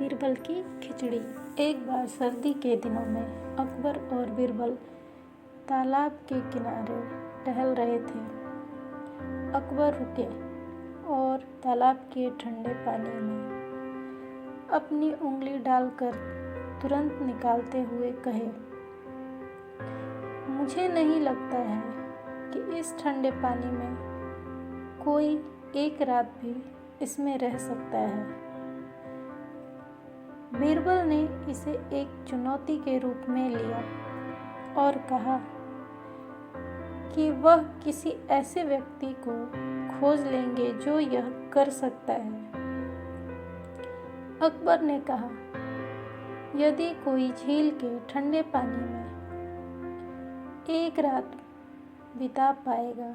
बीरबल की खिचड़ी। एक बार सर्दी के दिनों में अकबर और बीरबल तालाब के किनारे टहल रहे थे। अकबर रुके और तालाब के ठंडे पानी में अपनी उंगली डालकर तुरंत निकालते हुए कहे, मुझे नहीं लगता है कि इस ठंडे पानी में कोई एक रात भी इसमें रह सकता है। बीरबल ने इसे एक चुनौती के रूप में लिया और कहा कि वह किसी ऐसे व्यक्ति को खोज लेंगे जो यह कर सकता है। अकबर ने कहा, यदि कोई झील के ठंडे पानी में एक रात बिता पाएगा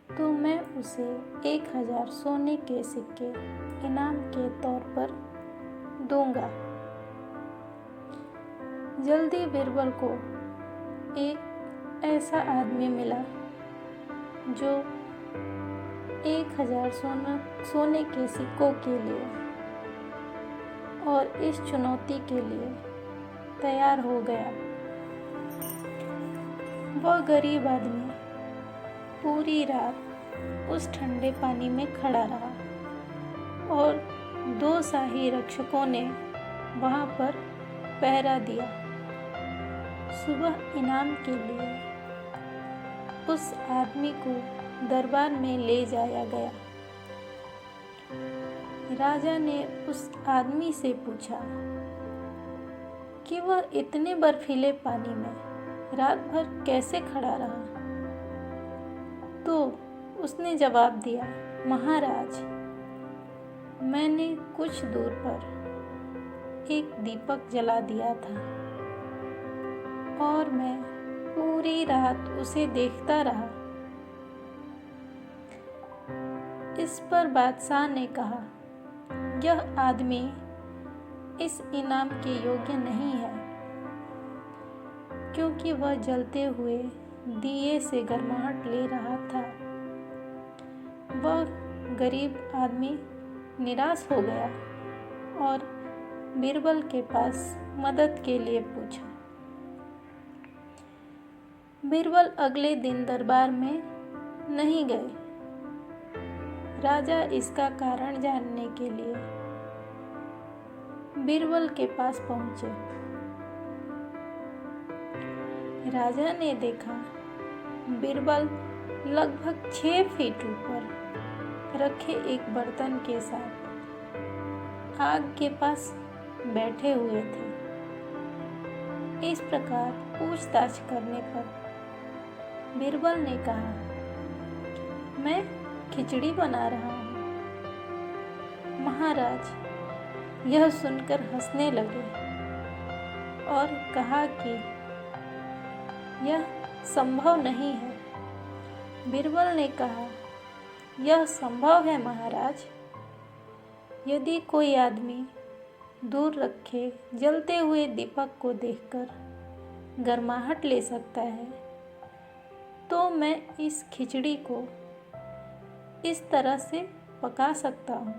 तो मैं उसे 1000 सोने के सिक्के इनाम के तौर पर दूंगा। जल्दी बीरबल को एक ऐसा आदमी मिला जो 1000 सोने के सिक्कों के लिए और इस चुनौती के लिए तैयार हो गया। वह गरीब आदमी पूरी रात उस ठंडे पानी में खड़ा रहा और 2 शाही रक्षकों ने वहां पर पहरा दिया। सुबह इनाम के लिए उस आदमी को दरबार में ले जाया गया। राजा ने उस आदमी से पूछा कि वह इतने बर्फीले पानी में रात भर कैसे खड़ा रहा। तो उसने जवाब दिया, महाराज, मैंने कुछ दूर पर एक दीपक जला दिया था और मैं पूरी रात उसे देखता रहा। इस पर बादशाह ने कहा, यह आदमी इस इनाम के योग्य नहीं है, क्योंकि वह जलते हुए दिए से गर्माहट ले रहा था। वह गरीब आदमी निराश हो गया और बीरबल के पास मदद के लिए पूछा। बीरबल अगले दिन दरबार में नहीं गए। राजा इसका कारण जानने के लिए बीरबल के पास पहुंचे। राजा ने देखा बीरबल लगभग 6 फीट ऊपर रखे एक बर्तन के साथ आग के पास बैठे हुए थे। इस प्रकार पूछताछ करने पर बीरबल ने कहा, मैं खिचड़ी बना रहा हूँ। महाराज यह सुनकर हंसने लगे और कहा कि यह संभव नहीं है। बीरबल ने कहा, यह संभव है महाराज। यदि कोई आदमी दूर रखे जलते हुए दीपक को देखकर गर्माहट ले सकता है तो मैं इस खिचड़ी को इस तरह से पका सकता हूँ।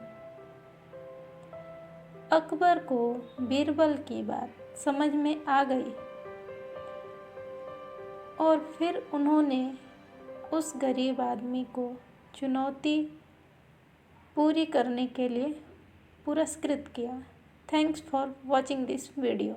अकबर को बीरबल की बात समझ में आ गई और फिर उन्होंने उस गरीब आदमी को चुनौती पूरी करने के लिए पुरस्कृत किया। Thanks for watching this video.